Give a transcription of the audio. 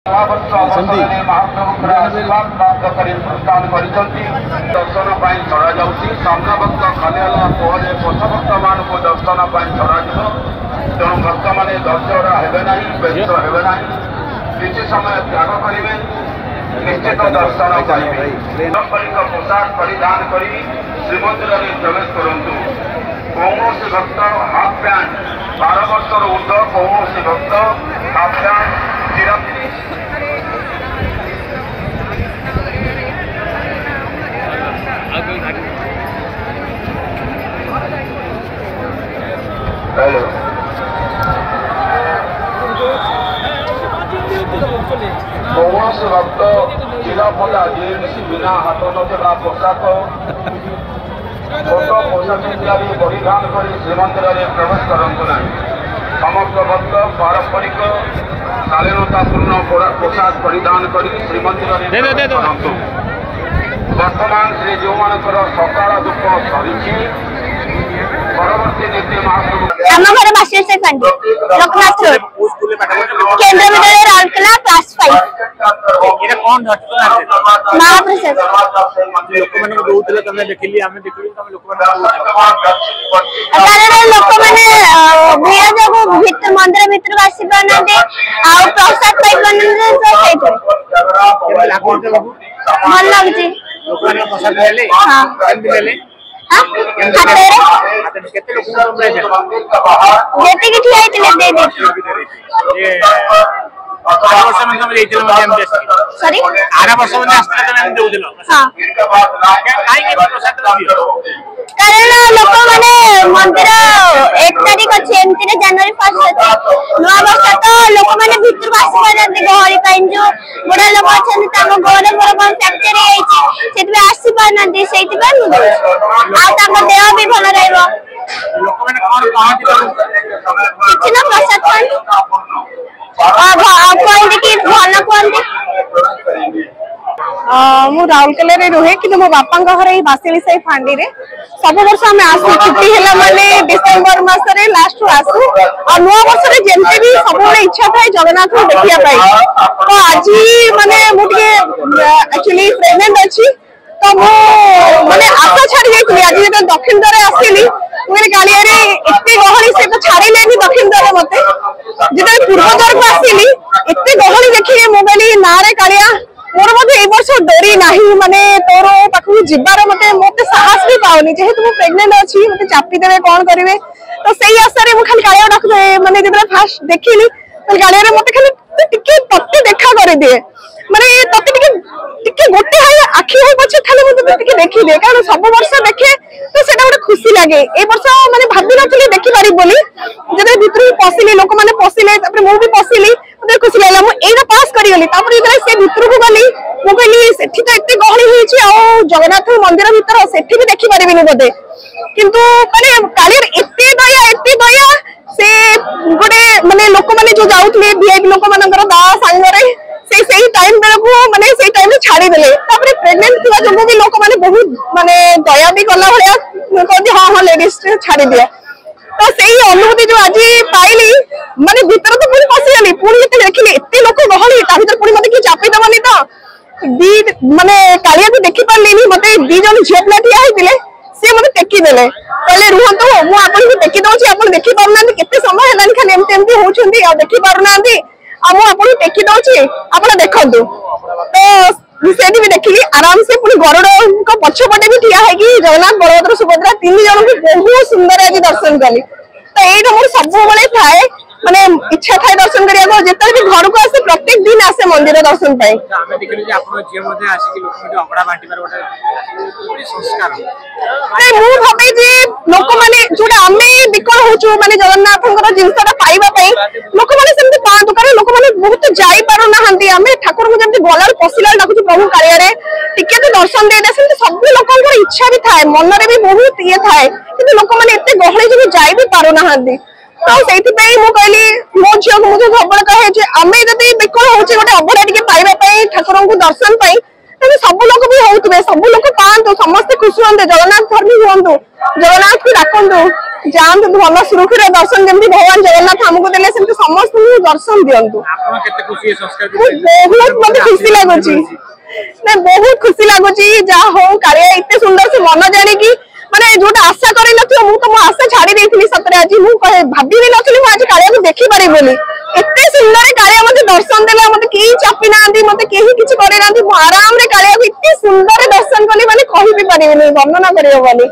दर्शन छड़ा जाऊँगी सामना भक्त खाली है पथभक्त मान दर्शन छड़ा तेणु भक्त मैंने धैर्य हेबे ना व्यस्त हेबे ना किसी समय त्याग करेंगे निश्चित दर्शन पाइबे। पारंपरिक पोशाक परिधान कर श्रीमंदिर में प्रवेश करूँ। कौन भक्त हाफ पैंट 12 वर्षर ऊर्ध कौन भक्त हाफ पैंट चिरंजीवी कौन भक्त चिराफटा जीन्स बिना हाथ नथिबा पोशाक छोट पोशाक इत्यादि परिधान कर श्रीमंदिर में प्रवेश करते ना। समस्त भक्त पारंपरिक शालीनतापूर्ण पोशाक परिधान कर श्रीमंदिर में करतु। वर्तमान श्री जो मानकर सकाल दुख सरी परवर्ती नीति महाप्रभु मंदिर भितर आसी पाना प्रसाद पाई भल लगे कारण लोक मैंने मंदिर 1 तारीख अच्छे जनवरी 1 अच्छे नुआ वर्ष तो लोक मैंने भितर आसी पारे गहली जो बुढ़ा लोक अच्छा गोड़ मोर कौन फ्रैक्चर आसी पाना देह भी भल प्रसाद कहते कि भल कहते मु राउरकेला रुहे कि मो बापा घर बासिली साई फांडी रे सब वर्ष आम आसू छुट्टी है माने डिसेम्बर मासरे लास्ट आसू और नुआ वर्ष रे जेमते भी सब इच्छा थाए जगन्नाथ को देखिया पाई। तो आज माने मुझे एक्चुअली प्रेग्नेंट अच्छी तो मो माने आशा छाड़ी जाइए आज जब दक्षिण द्वार आसली मुझे गाड़िया एत गहली से तो छाड़े दक्षिण द्वार मत जो पूर्व द्वार को आसली एत गहली देखिए मोबाइल ना कालिया मोर मत वर्ष डरी ना माने तोर पाखु जीवार मत मत साहस भी पाऊनी जेहेतु मुझे प्रेग्नेंट अच्छी मत चापी देवे कौन करेंगे तो सही आशा मुझे खाली कालिया डाक माने जो फास्ट देखिली गाड़िया मत खाली तत्ते देखा कर दिए माने तत्ते गोटे आखि हो पछे खाली मत देखी दिए कारण सब वर्ष देखे तो सेटा गोटे खुशी लगे ए वर्ष माने भाबी नथली देखि पारि बोली जदे भितर पसिली लोक माने पसिले तापर मु भी पसिली मते खुशी लागला मु एटा पास करि गली तापर जदे से भितर को गली मु कहली सेठी तो एते गहली होईची आ जगन्नाथ मंदिर भितर सेठी भी देखि पारिबिनी बोदे किंतु माने कालिर एते दया से गोटे माने लोक माने जो जाउतले वीआईपी लोक मानकर दा सांगरे से टाइम बेलू माने से टाइम छाड़ी देले तापर प्रेग्नेंट थिबा जो भी लोक माने बहुत माने दया भी कला भलिया कहते हाँ हाँ लेडीज छाड़ी दिए तो सही अनुभूति जो आज पाइली माने भीतर तो पुणी पशिगली पुणी जो देखिली एत लोक गहली भर पुणी मत किए चापी देवनी तो दी माने कालिया भी देखी पार्ली मत दी जन झील पिला ठिया होते सी मत टेकी देले कहले रुहतु मु आपन को टेकी दउची आपन देखि पारना केते समय हेलानी खाली एमते एमती होउछंदी आ देखि पारना आ मु आपन टेकी दउची आपन देखंतु तो सेठी भी देखिली आराम से पुणी गरुड़ को पछपटे भी ठिया है कि जगन्नाथ बलभद्र सुभद्रा 3 जन को बहुत सुंदर आज दर्शन कली तो एटा मोर सब बेले थाए माने इच्छा थाए दर्शन करिया को जेते भी घर को आसे प्रत्येक दिन आसे मंदिर दर्शन पाई हमें देखिलु जे आपन जे मध्ये आसी कि लोक मध्ये अबड़ा बांटी बार गोटे संस्कार नहीं मु भाबे जे लोक माने जोडा आमे बिकल होचु माने जगन्नाथंकर जिंसटा पाइबा पई लोक माने सेमते पांतु कारण लोक माने बहुत जाई पारो ना हंती आमे ठाकुर को जेमते गलार पसिला डाकुछु प्रभु कालिया रे टिके तो दर्शन दे दे सेमते सब लोकंकर इच्छा भी थाए मन रे भी बहुत ये थाए किंतु लोक माने एते गहळे जे जाई भी पारो ना हंती तो सेठी पे मु कहली मो झियो को मुझे खबर कहे जे आमे जदी बिकल होचे गोटे अबड़ा टिके पाइबा पई ठाकुर को दर्शन पई तबे सब लोक भी होउतबे सब लोक पांतु समस्त खुश होंदे जगन्नाथ धर्मी होंदु जगन्नाथ को डाकंदु जातु भल सुरक्षित दर्शन जमी भगवान जगन्नाथ आमको देले समस्त दर्शन दिंतु बहुत मत खुशी लगुच बहुत खुशी लगुच जहा हो कालिया एत सुंदर से मन जाणी माने जोटा आशा कर तो आशा छाड़ी देती सतरे आज भाभी भी नी आज कालिया को देखी पारि बोली एत सुंदर कालिया मत दर्शन देला मत कहीं चापी ना मत कहीं किसी करे ना आराम रे कालिया को एत सुंदर दर्शन कली माने कहि भी पारिबेनी वर्णना करियो बोली।